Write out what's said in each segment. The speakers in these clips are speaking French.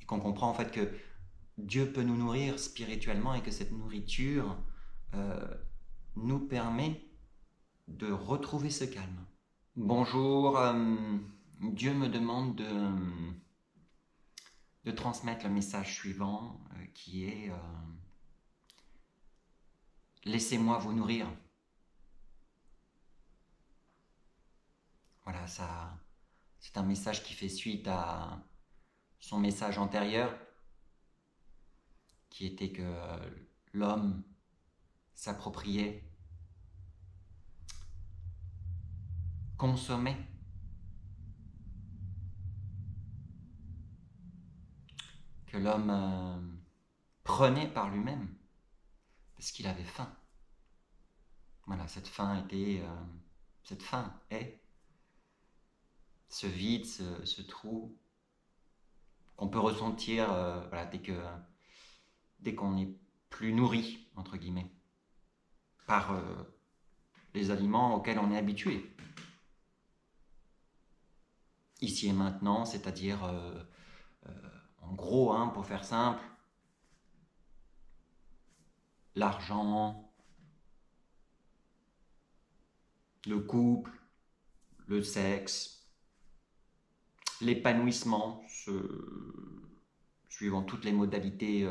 qu'on comprend en fait que Dieu peut nous nourrir spirituellement et que cette nourriture euh, nous permet de retrouver ce calme. Bonjour, Dieu me demande de transmettre le message suivant qui est laissez-moi vous nourrir. Voilà, ça, c'est un message qui fait suite à son message antérieur qui était que l'homme s'appropriait, consommait, que l'homme prenait par lui-même parce qu'il avait faim. Voilà, cette faim est ce vide, ce trou qu'on peut ressentir voilà, dès qu'on n'est plus nourri, entre guillemets, par les aliments auxquels on est habitué. Ici et maintenant, c'est-à-dire, en gros, hein, pour faire simple, l'argent, le couple, le sexe, l'épanouissement, suivant toutes les modalités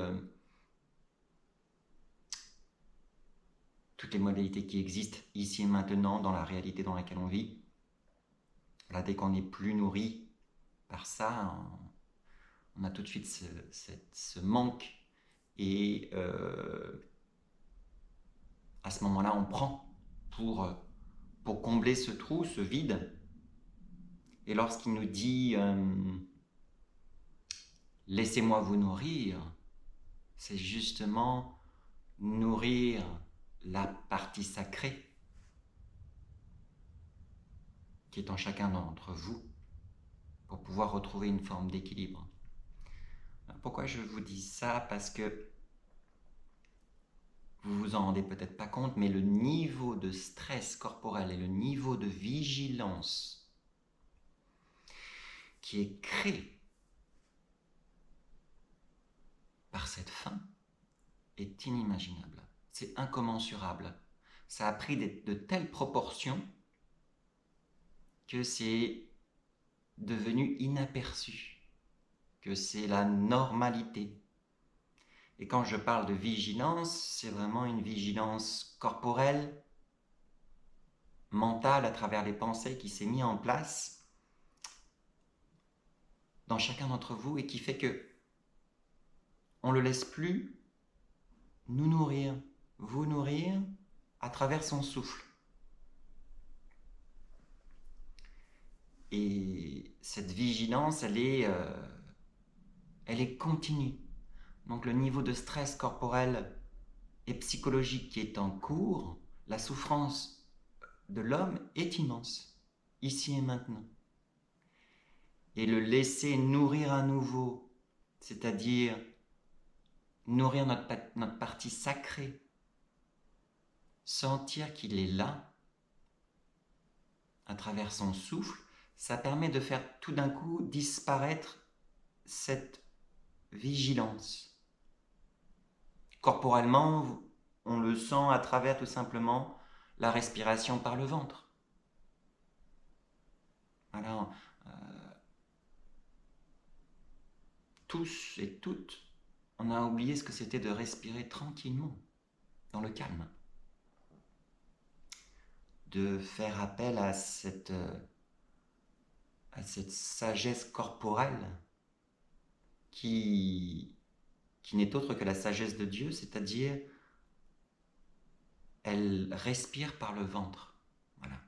qui existent ici et maintenant dans la réalité dans laquelle on vit. Voilà, dès qu'on n'est plus nourri par ça, on a tout de suite ce manque et à ce moment-là, on prend pour combler ce trou, ce vide. Et lorsqu'il nous dit laissez-moi vous nourrir, c'est justement nourrir la partie sacrée qui est en chacun d'entre vous pour pouvoir retrouver une forme d'équilibre. Pourquoi je vous dis ça? Parce que vous vous en rendez peut-être pas compte, mais le niveau de stress corporel et le niveau de vigilance qui est créé par cette faim est inimaginable. C'est incommensurable. Ça a pris de telles proportions que c'est devenu inaperçu, que c'est la normalité. Et quand je parle de vigilance, c'est vraiment une vigilance corporelle, mentale, à travers les pensées qui s'est mise en place dans chacun d'entre vous et qui fait que on ne le laisse plus nous nourrir, vous nourrir à travers son souffle. Et cette vigilance, elle est continue. Donc le niveau de stress corporel et psychologique qui est en cours, la souffrance de l'homme est immense, ici et maintenant. Et le laisser nourrir à nouveau, c'est-à-dire nourrir notre partie sacrée, sentir qu'il est là, à travers son souffle, ça permet de faire tout d'un coup disparaître cette vigilance. Corporellement, on le sent à travers tout simplement la respiration par le ventre. Voilà, tous et toutes, on a oublié ce que c'était de respirer tranquillement, dans le calme. De faire appel à cette sagesse corporelle qui n'est autre que la sagesse de Dieu, c'est-à-dire elle respire par le ventre. Voilà.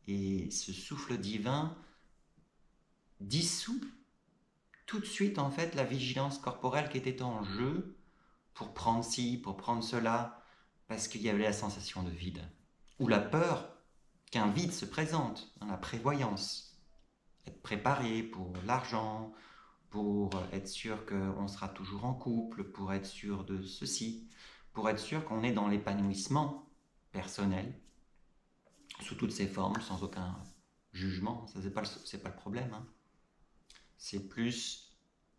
Et ce souffle divin dissout tout de suite en fait la vigilance corporelle qui était en jeu pour prendre ci, pour prendre cela, parce qu'il y avait la sensation de vide. Ou la peur qu'un vide se présente, dans la prévoyance. Être préparé pour l'argent, pour être sûr qu'on sera toujours en couple, pour être sûr de ceci, pour être sûr qu'on est dans l'épanouissement personnel, sous toutes ses formes, sans aucun jugement. Ça, c'est pas le problème. Hein. C'est plus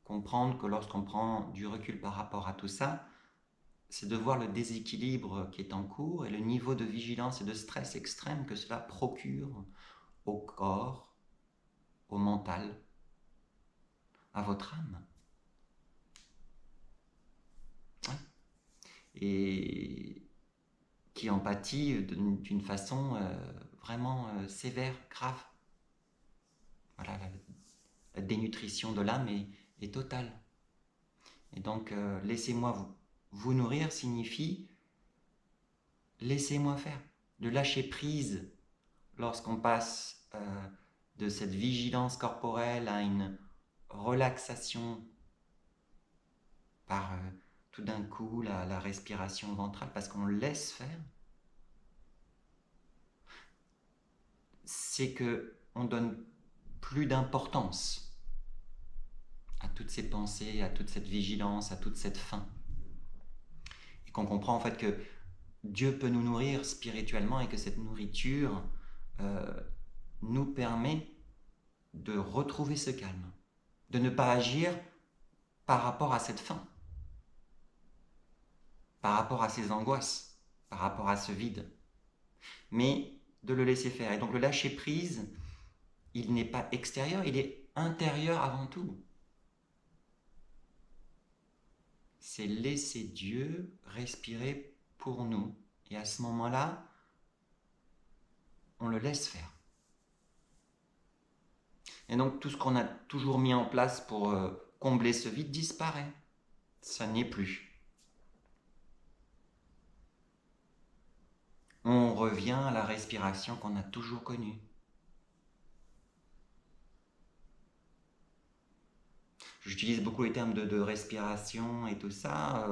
comprendre que lorsqu'on prend du recul par rapport à tout ça, c'est de voir le déséquilibre qui est en cours et le niveau de vigilance et de stress extrême que cela procure au corps, au mental, à votre âme. Ouais. Et qui en pâtit d'une façon vraiment sévère, grave. Voilà, la dénutrition de l'âme est totale. Et donc, laissez-moi vous nourrir signifie laissez-moi faire. De lâcher prise lorsqu'on passe de cette vigilance corporelle à une relaxation par tout d'un coup la respiration ventrale, parce qu'on le laisse faire, c'est qu'on donne plus d'importance à toutes ces pensées, à toute cette vigilance, à toute cette faim. Et qu'on comprend en fait que Dieu peut nous nourrir spirituellement et que cette nourriture nous permet de retrouver ce calme, de ne pas agir par rapport à cette faim, par rapport à ces angoisses, par rapport à ce vide, mais de le laisser faire. Et donc le lâcher prise, il n'est pas extérieur, il est intérieur avant tout. C'est laisser Dieu respirer pour nous. Et à ce moment-là, on le laisse faire. Et donc tout ce qu'on a toujours mis en place pour combler ce vide disparaît. Ça n'y est plus. On revient à la respiration qu'on a toujours connue. J'utilise beaucoup les termes de respiration et tout ça,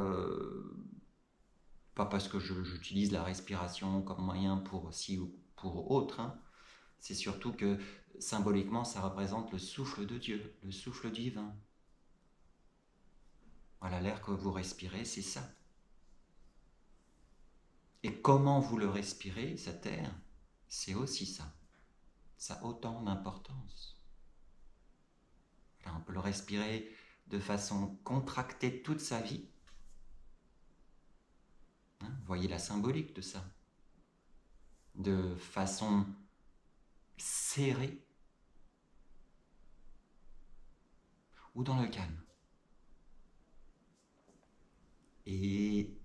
pas parce que j'utilise la respiration comme moyen pour ci ou pour autre, hein. C'est surtout que symboliquement ça représente le souffle de Dieu, le souffle divin. Voilà, l'air que vous respirez, c'est ça. Et comment vous le respirez, cet air, c'est aussi ça. Ça a autant d'importance. On peut le respirer de façon contractée toute sa vie. Vous voyez la symbolique de ça. De façon serrée ou dans le calme. Et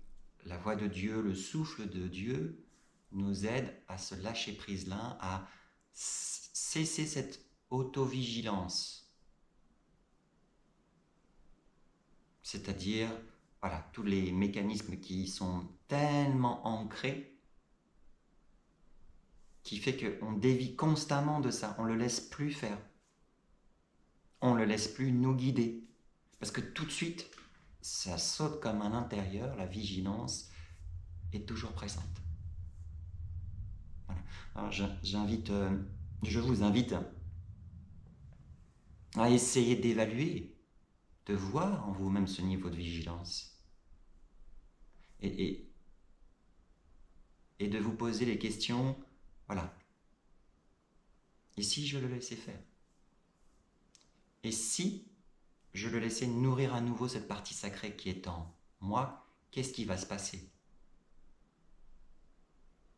la voix de Dieu, le souffle de Dieu nous aide à se lâcher prise là, à cesser cette auto-vigilance. C'est-à-dire, voilà, tous les mécanismes qui sont tellement ancrés, qui fait qu'on dévie constamment de ça, on ne le laisse plus faire. On ne le laisse plus nous guider. Parce que tout de suite, ça saute comme un intérieur, la vigilance est toujours présente. Voilà. Alors je vous invite à essayer d'évaluer, de voir en vous-même ce niveau de vigilance. Et de vous poser les questions, voilà. Et si je le laissais faire? Et si je le laissais nourrir à nouveau cette partie sacrée qui est en moi, qu'est-ce qui va se passer?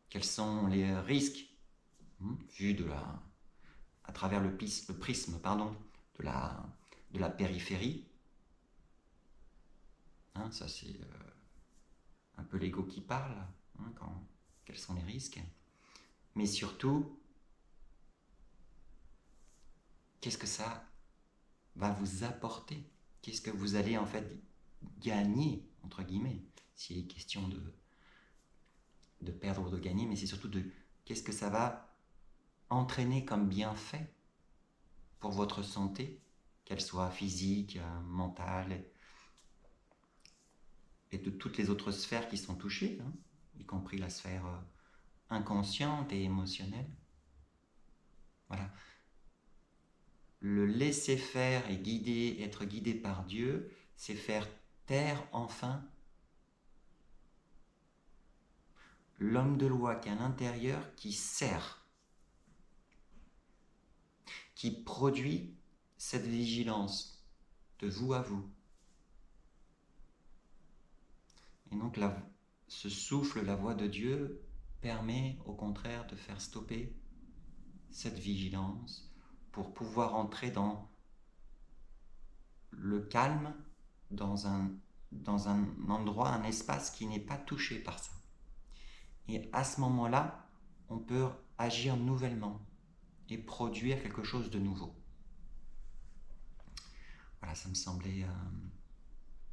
Quels sont les risques vus à travers le prisme de la périphérie? Ça c'est un peu l'ego qui parle. Quels sont les risques? Mais surtout, qu'est-ce que ça va vous apporter? Qu'est-ce que vous allez en fait gagner, entre guillemets, s'il est question de perdre ou de gagner, mais c'est surtout qu'est-ce que ça va entraîner comme bienfait pour votre santé, qu'elle soit physique, mentale, et de toutes les autres sphères qui sont touchées, y compris la sphère inconsciente et émotionnelle. Voilà. Le laisser faire et être guidé par Dieu, c'est faire taire enfin l'homme de loi qui est à l'intérieur, qui sert, qui produit cette vigilance, de vous à vous. Et donc ce souffle, la voix de Dieu, permet au contraire de faire stopper cette vigilance pour pouvoir entrer dans le calme, dans un endroit, un espace qui n'est pas touché par ça. Et à ce moment-là, on peut agir nouvellement et produire quelque chose de nouveau. Voilà, ça me semblait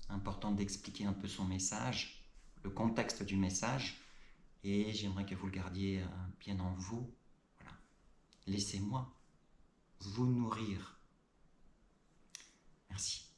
important d'expliquer un peu son message, le contexte du message, et j'aimerais que vous le gardiez bien en vous. Voilà. Laissez-moi vous nourrir. Merci.